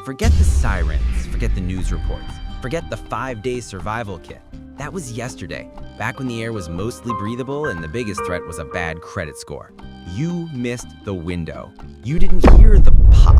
Forget the sirens, forget the news reports, forget the 5-day survival kit. That was yesterday, back when the air was mostly breathable and the biggest threat was a bad credit score. You missed the window. You didn't hear the pop,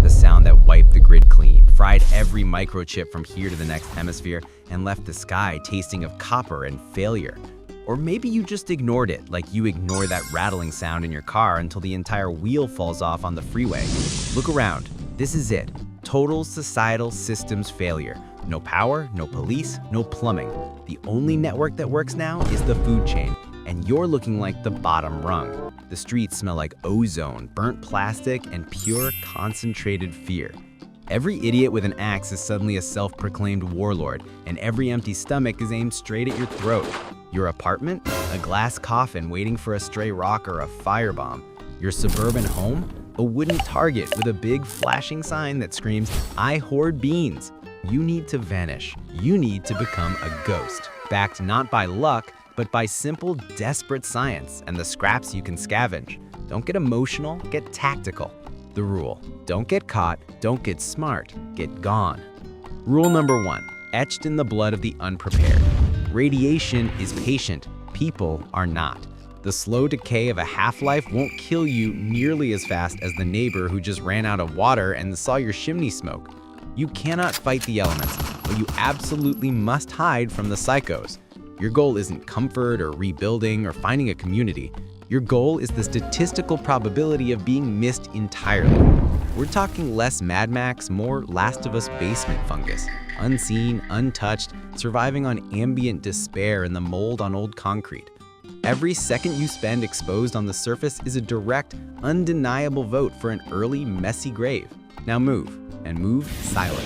the sound that wiped the grid clean, fried every microchip from here to the next hemisphere, and left the sky tasting of copper and failure. Or maybe you just ignored it, like you ignore that rattling sound in your car until the entire wheel falls off on the freeway. Look around. This is it. Total societal systems failure. No power, no police, no plumbing. The only network that works now is the food chain, and you're looking like the bottom rung. The streets smell like ozone, burnt plastic, and pure concentrated fear. Every idiot with an axe is suddenly a self-proclaimed warlord, and every empty stomach is aimed straight at your throat. Your apartment? A glass coffin waiting for a stray rock or a firebomb. Your suburban home? A wooden target with a big flashing sign that screams, "I hoard beans." You need to vanish. You need to become a ghost, backed not by luck, but by simple, desperate science and the scraps you can scavenge. Don't get emotional, get tactical. The rule: don't get caught, don't get smart, get gone. Rule number 1, etched in the blood of the unprepared. Radiation is patient, people are not. The slow decay of a half-life won't kill you nearly as fast as the neighbor who just ran out of water and saw your chimney smoke. You cannot fight the elements, but you absolutely must hide from the psychos. Your goal isn't comfort or rebuilding or finding a community. Your goal is the statistical probability of being missed entirely. We're talking less Mad Max, more Last of Us basement fungus. Unseen, untouched, surviving on ambient despair in the mold on old concrete. Every second you spend exposed on the surface is a direct, undeniable vote for an early, messy grave. Now move, and move silently.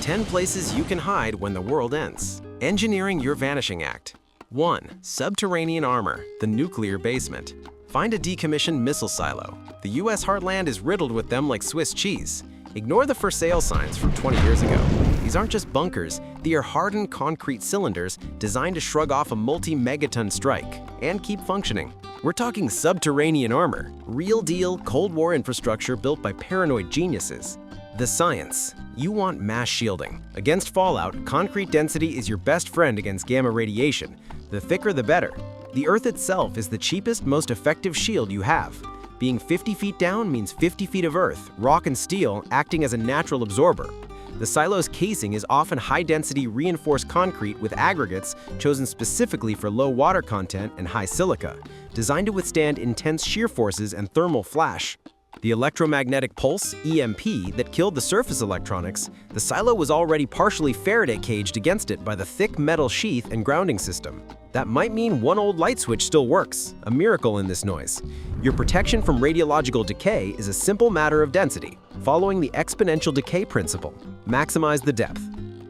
10 places you can hide when the world ends. Engineering your vanishing act. 1. Subterranean armor, the nuclear basement. Find a decommissioned missile silo. The US heartland is riddled with them like Swiss cheese. Ignore the for sale signs from 20 years ago. These aren't just bunkers, they are hardened concrete cylinders designed to shrug off a multi-megaton strike and keep functioning. We're talking subterranean armor, real deal Cold War infrastructure built by paranoid geniuses. The science. You want mass shielding. Against fallout, concrete density is your best friend against gamma radiation. The thicker the better. The Earth itself is the cheapest, most effective shield you have. Being 50 feet down means 50 feet of earth, rock and steel acting as a natural absorber. The silo's casing is often high-density reinforced concrete with aggregates chosen specifically for low water content and high silica, designed to withstand intense shear forces and thermal flash. The electromagnetic pulse, EMP, that killed the surface electronics, the silo was already partially Faraday caged against it by the thick metal sheath and grounding system. That might mean one old light switch still works, a miracle in this noise. Your protection from radiological decay is a simple matter of density, following the exponential decay principle. Maximize the depth.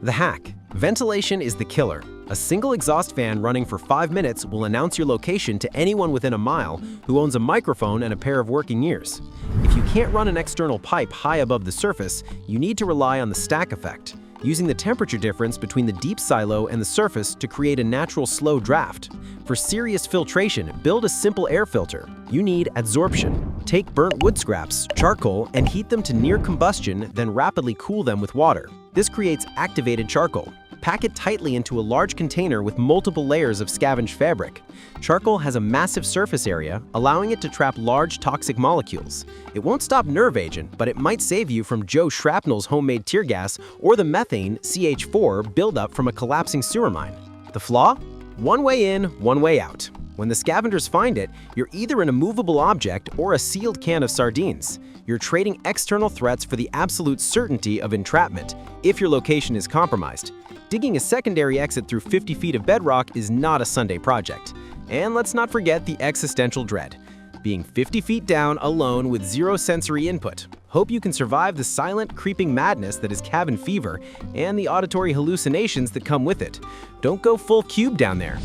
The hack. Ventilation is the killer. A single exhaust fan running for 5 minutes will announce your location to anyone within a mile who owns a microphone and a pair of working ears. If you can't run an external pipe high above the surface, you need to rely on the stack effect, using the temperature difference between the deep silo and the surface to create a natural slow draft. For serious filtration, build a simple air filter. You need adsorption. Take burnt wood scraps, charcoal, and heat them to near combustion, then rapidly cool them with water. This creates activated charcoal. Pack it tightly into a large container with multiple layers of scavenged fabric. Charcoal has a massive surface area, allowing it to trap large toxic molecules. It won't stop nerve agent, but it might save you from Joe Shrapnel's homemade tear gas or the methane, CH4, buildup from a collapsing sewer mine. The flaw? One way in, one way out. When the scavengers find it, you're either an immovable object or a sealed can of sardines. You're trading external threats for the absolute certainty of entrapment, if your location is compromised. Digging a secondary exit through 50 feet of bedrock is not a Sunday project. And let's not forget the existential dread. Being 50 feet down alone with zero sensory input. Hope you can survive the silent, creeping madness that is cabin fever and the auditory hallucinations that come with it. Don't go full cube down there.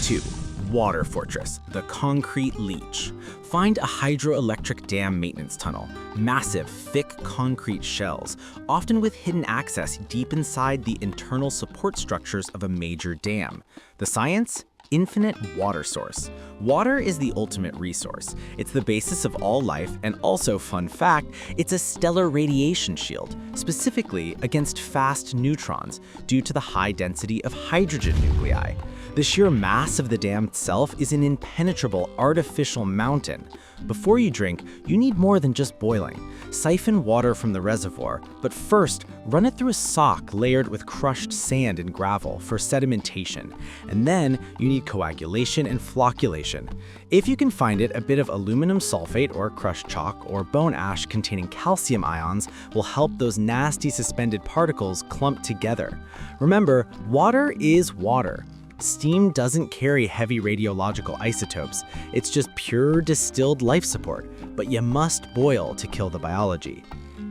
2. Water fortress, the concrete leech. Find a hydroelectric dam maintenance tunnel. Massive, thick concrete shells, often with hidden access deep inside the internal support structures of a major dam. The science? infinite water source. Water is the ultimate resource. It's the basis of all life, and also, fun fact, it's a stellar radiation shield, specifically against fast neutrons due to the high density of hydrogen nuclei. The sheer mass of the dam itself is an impenetrable artificial mountain. Before you drink, you need more than just boiling. Siphon water from the reservoir, but first, run it through a sock layered with crushed sand and gravel for sedimentation. And then, you need coagulation and flocculation. If you can find it, a bit of aluminum sulfate or crushed chalk or bone ash containing calcium ions will help those nasty suspended particles clump together. Remember, water is water. Steam doesn't carry heavy radiological isotopes. It's just pure distilled life support, but you must boil to kill the biology.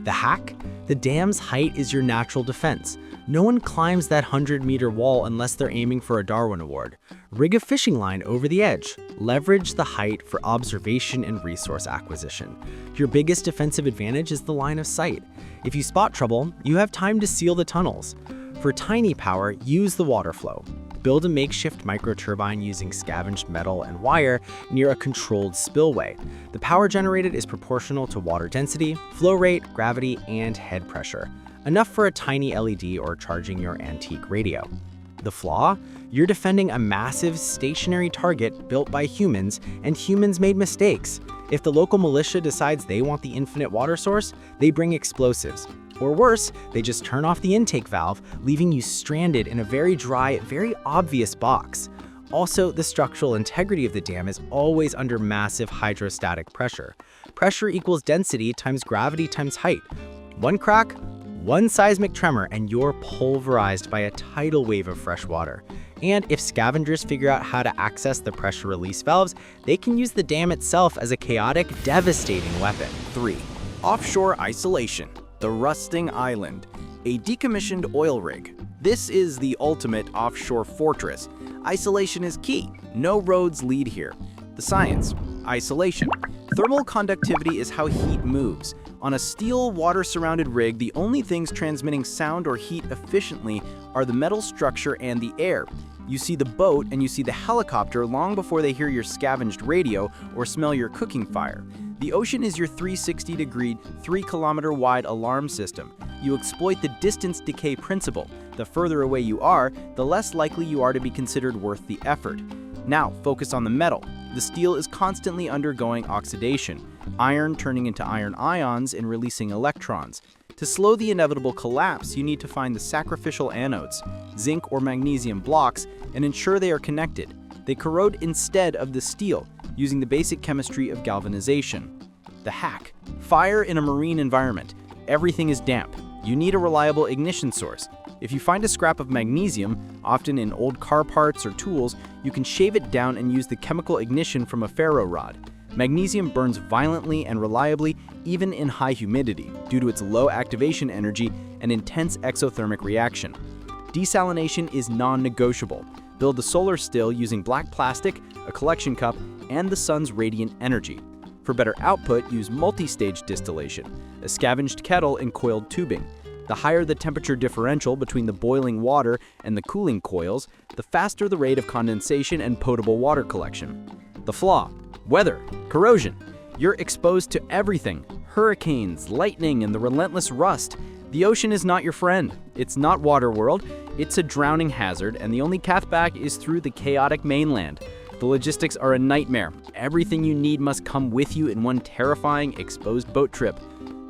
The hack? The dam's height is your natural defense. No one climbs that 100-meter wall unless they're aiming for a Darwin Award. Rig a fishing line over the edge. Leverage the height for observation and resource acquisition. Your biggest defensive advantage is the line of sight. If you spot trouble, you have time to seal the tunnels. For tiny power, use the water flow. Build a makeshift microturbine using scavenged metal and wire near a controlled spillway. The power generated is proportional to water density, flow rate, gravity, and head pressure. Enough for a tiny LED or charging your antique radio. The flaw? You're defending a massive, stationary target built by humans, and humans made mistakes. If the local militia decides they want the infinite water source, they bring explosives. Or worse, they just turn off the intake valve, leaving you stranded in a very dry, very obvious box. Also, the structural integrity of the dam is always under massive hydrostatic pressure. Pressure equals density times gravity times height. One crack, one seismic tremor, and you're pulverized by a tidal wave of fresh water. And if scavengers figure out how to access the pressure release valves, they can use the dam itself as a chaotic, devastating weapon. 3. Offshore isolation. The Rusting Island, a decommissioned oil rig. This is the ultimate offshore fortress. Isolation is key. No roads lead here. The science. Isolation. Thermal conductivity is how heat moves. On a steel, water-surrounded rig, the only things transmitting sound or heat efficiently are the metal structure and the air. You see the boat and you see the helicopter long before they hear your scavenged radio or smell your cooking fire. The ocean is your 360-degree, 3-kilometer-wide alarm system. You exploit the distance decay principle. The further away you are, the less likely you are to be considered worth the effort. Now, focus on the metal. The steel is constantly undergoing oxidation, iron turning into iron ions and releasing electrons. To slow the inevitable collapse, you need to find the sacrificial anodes, zinc or magnesium blocks, and ensure they are connected. They corrode instead of the steel, using the basic chemistry of galvanization. The hack. Fire in a marine environment. Everything is damp. You need a reliable ignition source. If you find a scrap of magnesium, often in old car parts or tools, you can shave it down and use the chemical ignition from a ferro rod. Magnesium burns violently and reliably even in high humidity due to its low activation energy and intense exothermic reaction. Desalination is non-negotiable. Build a solar still using black plastic, a collection cup, and the sun's radiant energy. For better output, use multi-stage distillation, a scavenged kettle and coiled tubing. The higher the temperature differential between the boiling water and the cooling coils, the faster the rate of condensation and potable water collection. The flaw. Weather. Corrosion. You're exposed to everything. Hurricanes, lightning, and the relentless rust. The ocean is not your friend. It's not Waterworld. It's a drowning hazard, and the only path back is through the chaotic mainland. The logistics are a nightmare. Everything you need must come with you in one terrifying, exposed boat trip.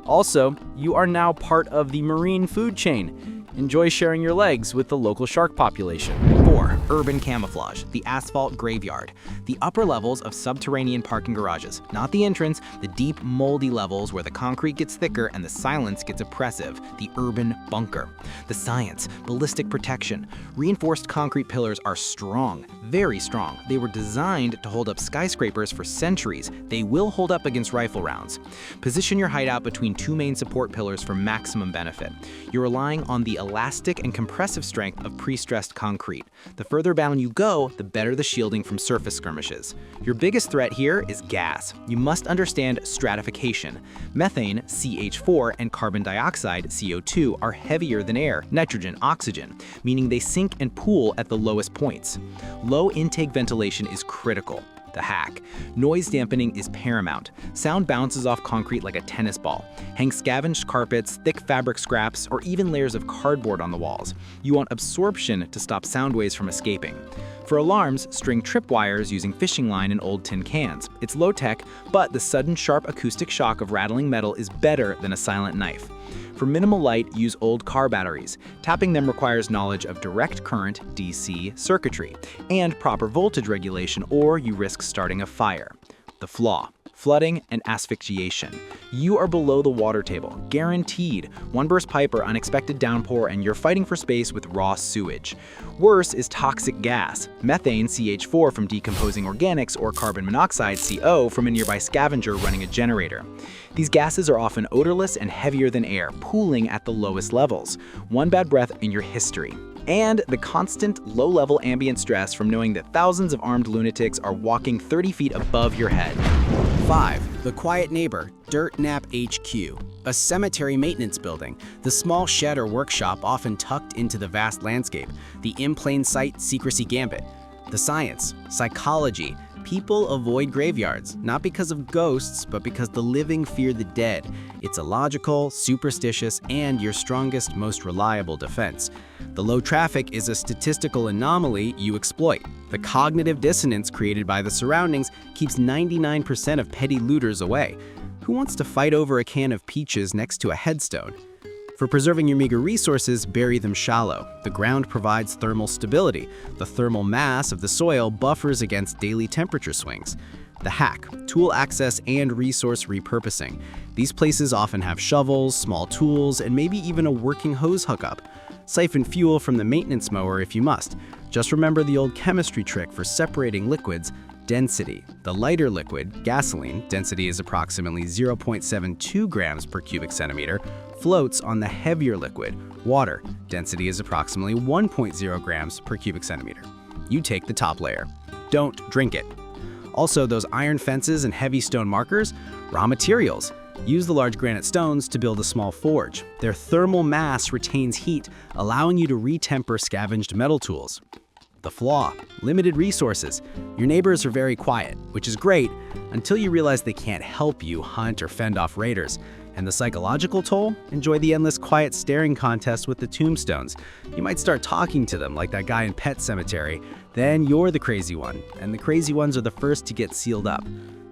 Also, you are now part of the marine food chain. Enjoy sharing your legs with the local shark population. 4. Urban camouflage, the asphalt graveyard. The upper levels of subterranean parking garages, not the entrance, the deep, moldy levels where the concrete gets thicker and the silence gets oppressive, the urban bunker. The science, ballistic protection. Reinforced concrete pillars are strong, very strong. They were designed to hold up skyscrapers for centuries. They will hold up against rifle rounds. Position your hideout between two main support pillars for maximum benefit. You're relying on the elastic and compressive strength of pre-stressed concrete. The further down you go, the better the shielding from surface skirmishes. Your biggest threat here is gas. You must understand stratification. Methane, CH4, and carbon dioxide, CO2, are heavier than air, nitrogen, oxygen, meaning they sink and pool at the lowest points. Low intake ventilation is critical. The hack. Noise dampening is paramount. Sound bounces off concrete like a tennis ball. Hang scavenged carpets, thick fabric scraps, or even layers of cardboard on the walls. You want absorption to stop sound waves from escaping. For alarms, string tripwires using fishing line and old tin cans. It's low-tech, but the sudden sharp acoustic shock of rattling metal is better than a silent knife. For minimal light, use old car batteries. Tapping them requires knowledge of direct current, DC, circuitry, and proper voltage regulation, or you risk starting a fire. The flaw. Flooding and asphyxiation. You are below the water table, guaranteed. One burst pipe or unexpected downpour and you're fighting for space with raw sewage. Worse is toxic gas. Methane, CH4 from decomposing organics, or carbon monoxide, CO, from a nearby scavenger running a generator. These gases are often odorless and heavier than air, pooling at the lowest levels. One bad breath in your history. And the constant, low-level ambient stress from knowing that thousands of armed lunatics are walking 30 feet above your head. 5. The Quiet Neighbor, Dirt Nap HQ. A cemetery maintenance building, the small shed or workshop often tucked into the vast landscape. The in plain sight secrecy gambit. The science, psychology. People avoid graveyards, not because of ghosts, but because the living fear the dead. It's illogical, superstitious, and your strongest, most reliable defense. The low traffic is a statistical anomaly you exploit. The cognitive dissonance created by the surroundings keeps 99% of petty looters away. Who wants to fight over a can of peaches next to a headstone? For preserving your meager resources, bury them shallow. The ground provides thermal stability. The thermal mass of the soil buffers against daily temperature swings. The hack, tool access and resource repurposing. These places often have shovels, small tools, and maybe even a working hose hookup. Siphon fuel from the maintenance mower if you must. Just remember the old chemistry trick for separating liquids: density. The lighter liquid, gasoline, density is approximately 0.72 grams per cubic centimeter, floats on the heavier liquid, water. Density is approximately 1.0 grams per cubic centimeter. You take the top layer. Don't drink it. Also, those iron fences and heavy stone markers, raw materials. Use the large granite stones to build a small forge. Their thermal mass retains heat, allowing you to retemper scavenged metal tools. The flaw, limited resources. Your neighbors are very quiet, which is great, until you realize they can't help you hunt or fend off raiders. And the psychological toll? Enjoy the endless quiet staring contest with the tombstones. You might start talking to them like that guy in Pet Cemetery. Then you're the crazy one, and the crazy ones are the first to get sealed up.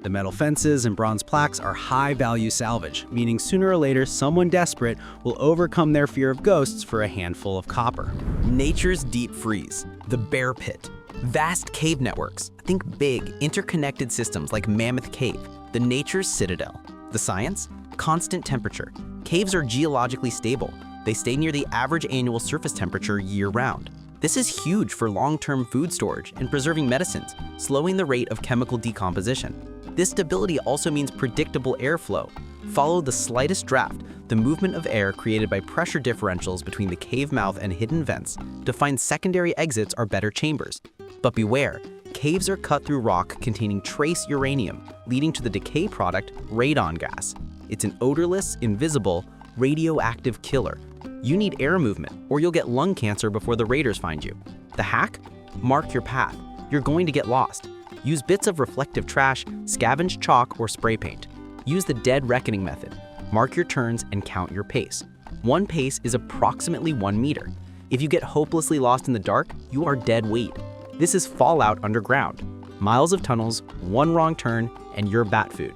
The metal fences and bronze plaques are high-value salvage, meaning sooner or later someone desperate will overcome their fear of ghosts for a handful of copper. Nature's deep freeze, the bear pit, vast cave networks. Think big, interconnected systems like Mammoth Cave, the nature's citadel. The science? Constant temperature. Caves are geologically stable. They stay near the average annual surface temperature year-round. This is huge for long-term food storage and preserving medicines, slowing the rate of chemical decomposition. This stability also means predictable airflow. Follow the slightest draft, the movement of air created by pressure differentials between the cave mouth and hidden vents, to find secondary exits or better chambers. But beware, caves are cut through rock containing trace uranium, leading to the decay product radon gas. It's an odorless, invisible, radioactive killer. You need air movement, or you'll get lung cancer before the raiders find you. The hack? Mark your path. You're going to get lost. Use bits of reflective trash, scavenged chalk, or spray paint. Use the dead reckoning method. Mark your turns and count your pace. One pace is approximately 1 meter. If you get hopelessly lost in the dark, you are dead weight. This is fallout underground. Miles of tunnels, one wrong turn, and you're bat food.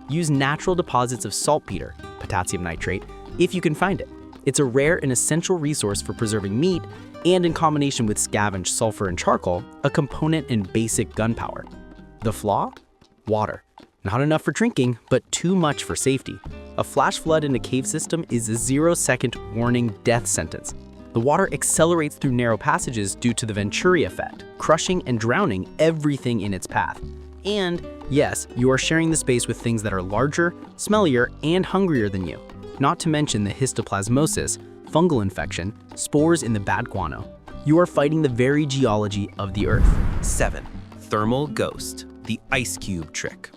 Use natural deposits of saltpeter, potassium nitrate, if you can find it. It's a rare and essential resource for preserving meat, and in combination with scavenged sulfur and charcoal, a component in basic gunpowder. The flaw? Water. Not enough for drinking, but too much for safety. A flash flood in a cave system is a 0-second warning death sentence. The water accelerates through narrow passages due to the Venturi effect, crushing and drowning everything in its path. And yes, you are sharing the space with things that are larger, smellier, and hungrier than you. Not to mention the histoplasmosis, fungal infection, spores in the bad guano. You are fighting the very geology of the Earth. 7. Thermal ghost, the ice cube trick.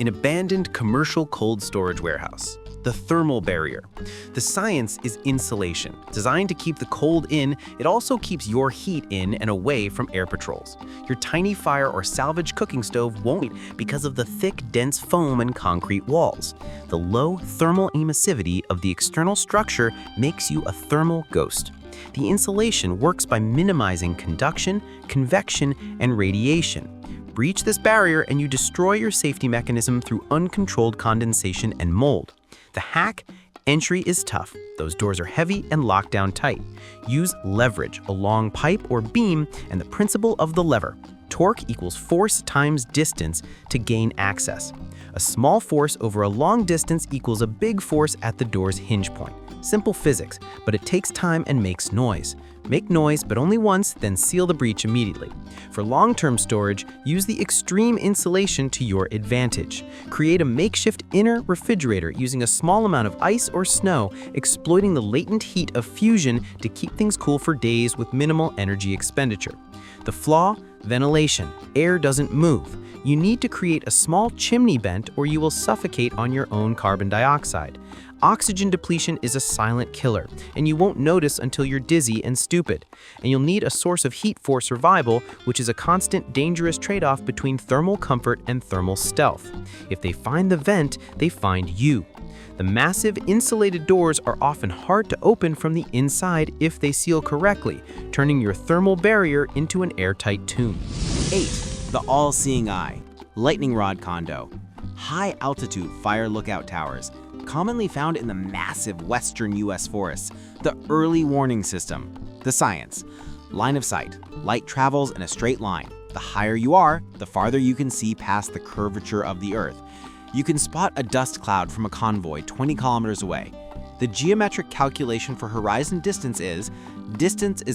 An abandoned commercial cold storage warehouse. The thermal barrier. The science is insulation. Designed to keep the cold in, it also keeps your heat in and away from air patrols. Your tiny fire or salvage cooking stove won't because of the thick, dense foam and concrete walls. The low thermal emissivity of the external structure makes you a thermal ghost. The insulation works by minimizing conduction, convection, and radiation. Breach this barrier and you destroy your safety mechanism through uncontrolled condensation and mold. The hack: entry is tough. Those doors are heavy and locked down tight. Use leverage, a long pipe or beam, and the principle of the lever. Torque equals force times distance to gain access. A small force over a long distance equals a big force at the door's hinge point. Simple physics, but it takes time and makes noise. Make noise, but only once, then seal the breach immediately. For long-term storage, use the extreme insulation to your advantage. Create a makeshift inner refrigerator using a small amount of ice or snow, exploiting the latent heat of fusion to keep things cool for days with minimal energy expenditure. The flaw: ventilation. Air doesn't move. You need to create a small chimney vent or you will suffocate on your own carbon dioxide. Oxygen depletion is a silent killer, and you won't notice until you're dizzy and stupid. And you'll need a source of heat for survival, which is a constant, dangerous trade-off between thermal comfort and thermal stealth. If they find the vent, they find you. The massive insulated doors are often hard to open from the inside if they seal correctly, turning your thermal barrier into an airtight tomb. 8. The all-seeing eye. Lightning rod condo. High-altitude fire lookout towers, commonly found in the massive western U.S. forests. The early warning system. The science. Line of sight. Light travels in a straight line. The higher you are, the farther you can see past the curvature of the Earth. You can spot a dust cloud from a convoy 20 kilometers away. The geometric calculation for horizon distance is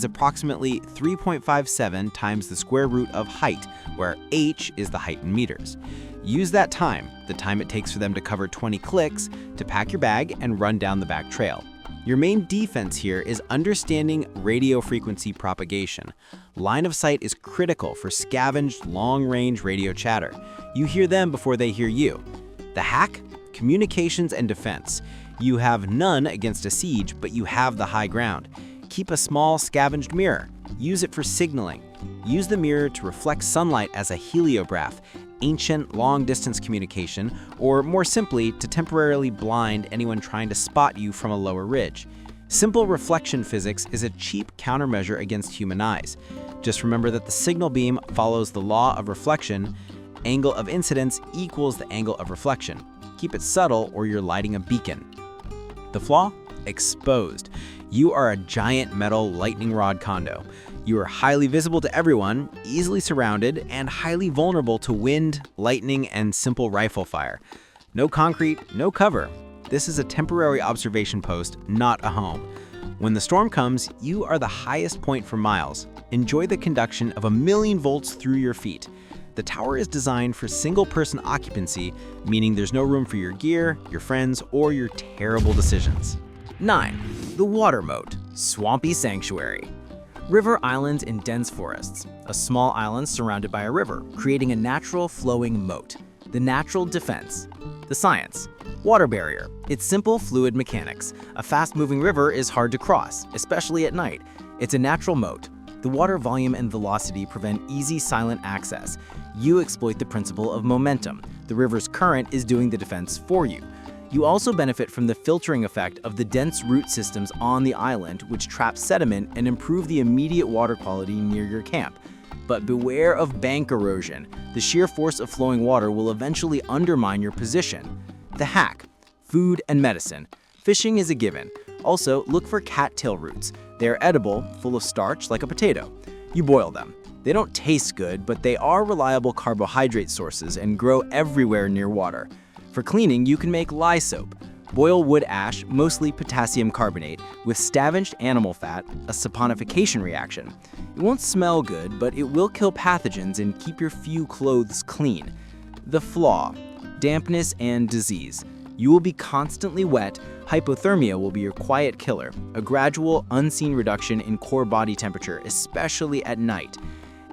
approximately 3.57 times the square root of height, where h is the height in meters. Use that time, the time it takes for them to cover 20 clicks, to pack your bag and run down the back trail. Your main defense here is understanding radio frequency propagation. Line of sight is critical for scavenged long-range radio chatter. You hear them before they hear you. The hack? Communications and defense. You have none against a siege, but you have the high ground. Keep a small scavenged mirror. Use it for signaling. Use the mirror to reflect sunlight as a heliograph, ancient long-distance communication, or more simply, to temporarily blind anyone trying to spot you from a lower ridge. Simple reflection physics is a cheap countermeasure against human eyes. Just remember that the signal beam follows the law of reflection. Angle of incidence equals the angle of reflection. Keep it subtle or you're lighting a beacon. The flaw? Exposed. You are a giant metal lightning rod condo. You are highly visible to everyone, easily surrounded, and highly vulnerable to wind, lightning, and simple rifle fire. No concrete, no cover. This is a temporary observation post, not a home. When the storm comes, you are the highest point for miles. Enjoy the conduction of 1,000,000 volts through your feet. The tower is designed for single-person occupancy, meaning there's no room for your gear, your friends, or your terrible decisions. 9. The water moat. Swampy sanctuary. River islands in dense forests. A small island surrounded by a river, creating a natural flowing moat. The natural defense. The science. Water barrier. It's simple fluid mechanics. A fast-moving river is hard to cross, especially at night. It's a natural moat. The water volume and velocity prevent easy silent access. You exploit the principle of momentum. The river's current is doing the defense for you. You also benefit from the filtering effect of the dense root systems on the island, which trap sediment and improve the immediate water quality near your camp. But beware of bank erosion. The sheer force of flowing water will eventually undermine your position. The hack. Food and medicine. Fishing is a given. Also, look for cattail roots. They are edible, full of starch like a potato. You boil them. They don't taste good, but they are reliable carbohydrate sources and grow everywhere near water. For cleaning, you can make lye soap. Boil wood ash, mostly potassium carbonate, with scavenged animal fat, a saponification reaction. It won't smell good, but it will kill pathogens and keep your few clothes clean. The flaw. Dampness and disease. You will be constantly wet. Hypothermia will be your quiet killer, a gradual, unseen reduction in core body temperature, especially at night.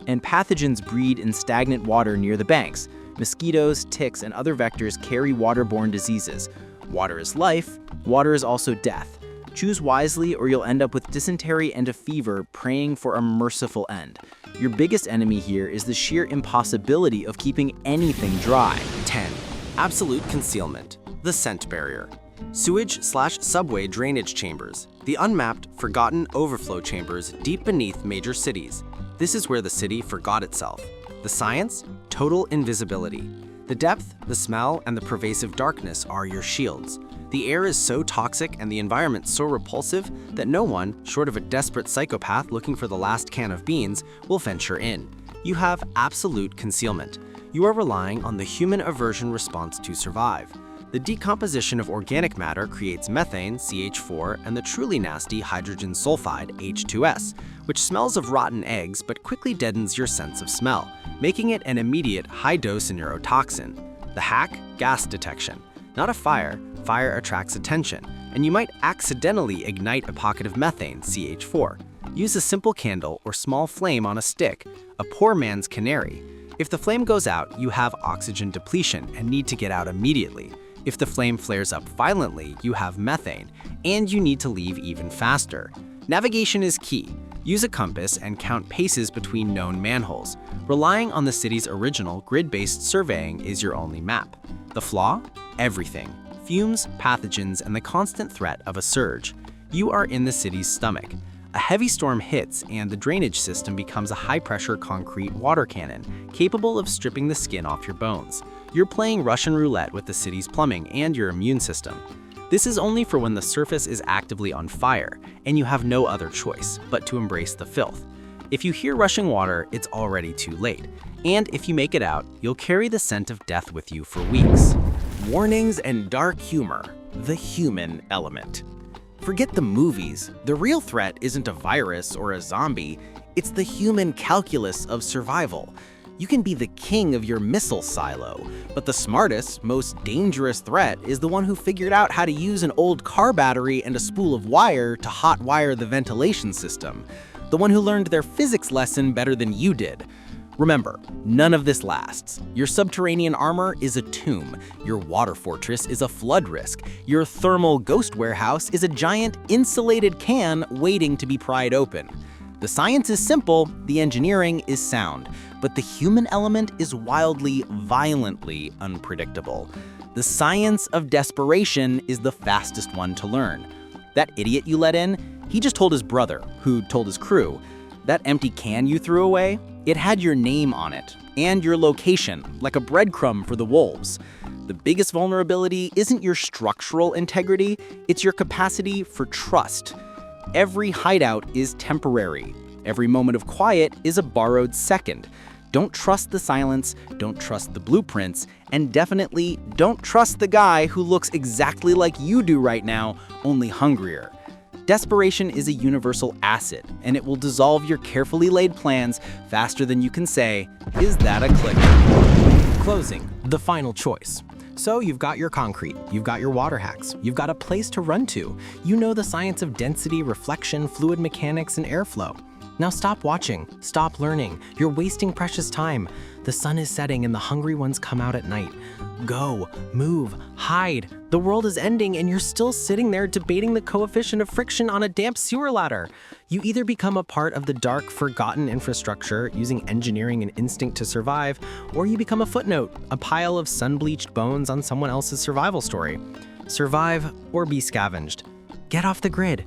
And pathogens breed in stagnant water near the banks. Mosquitoes, ticks, and other vectors carry waterborne diseases. Water is life, water is also death. Choose wisely or you'll end up with dysentery and a fever, praying for a merciful end. Your biggest enemy here is the sheer impossibility of keeping anything dry. 10. Absolute concealment. The scent barrier. Sewage/subway drainage chambers. The unmapped, forgotten overflow chambers deep beneath major cities. This is where the city forgot itself. The science? Total invisibility. The depth, the smell, and the pervasive darkness are your shields. The air is so toxic and the environment so repulsive that no one, short of a desperate psychopath looking for the last can of beans, will venture in. You have absolute concealment. You are relying on the human aversion response to survive. The decomposition of organic matter creates methane, CH4, and the truly nasty hydrogen sulfide, H2S, which smells of rotten eggs but quickly deadens your sense of smell, making it an immediate high-dose neurotoxin. The hack? Gas detection. Not a fire, fire attracts attention, and you might accidentally ignite a pocket of methane, CH4. Use a simple candle or small flame on a stick, a poor man's canary. If the flame goes out, you have oxygen depletion and need to get out immediately. If the flame flares up violently, you have methane, and you need to leave even faster. Navigation is key. Use a compass and count paces between known manholes. Relying on the city's original grid-based surveying is your only map. The flaw? Everything. Fumes, pathogens, and the constant threat of a surge. You are in the city's stomach. A heavy storm hits and the drainage system becomes a high-pressure concrete water cannon, capable of stripping the skin off your bones. You're playing Russian roulette with the city's plumbing and your immune system. This is only for when the surface is actively on fire, and you have no other choice but to embrace the filth. If you hear rushing water, it's already too late. And if you make it out, you'll carry the scent of death with you for weeks. Warnings and dark humor. The human element. Forget the movies. The real threat isn't a virus or a zombie. It's the human calculus of survival. You can be the king of your missile silo, but the smartest, most dangerous threat is the one who figured out how to use an old car battery and a spool of wire to hot wire the ventilation system. The one who learned their physics lesson better than you did. Remember, none of this lasts. Your subterranean armor is a tomb. Your water fortress is a flood risk. Your thermal ghost warehouse is a giant insulated can waiting to be pried open. The science is simple, the engineering is sound, but the human element is wildly, violently unpredictable. The science of desperation is the fastest one to learn. That idiot you let in, he just told his brother, who told his crew. That empty can you threw away, it had your name on it, and your location, like a breadcrumb for the wolves. The biggest vulnerability isn't your structural integrity, it's your capacity for trust. Every hideout is temporary. Every moment of quiet is a borrowed second. Don't trust the silence, don't trust the blueprints, and definitely don't trust the guy who looks exactly like you do right now, only hungrier. Desperation is a universal acid, and it will dissolve your carefully laid plans faster than you can say, "Is that a clicker?" Closing, the final choice. So you've got your concrete, you've got your water hacks, you've got a place to run to. You know the science of density, reflection, fluid mechanics, and airflow. Now stop watching, stop learning. You're wasting precious time. The sun is setting and the hungry ones come out at night. Go, move, hide. The world is ending and you're still sitting there debating the coefficient of friction on a damp sewer ladder. You either become a part of the dark, forgotten infrastructure using engineering and instinct to survive, or you become a footnote, a pile of sun-bleached bones on someone else's survival story. Survive or be scavenged. Get off the grid.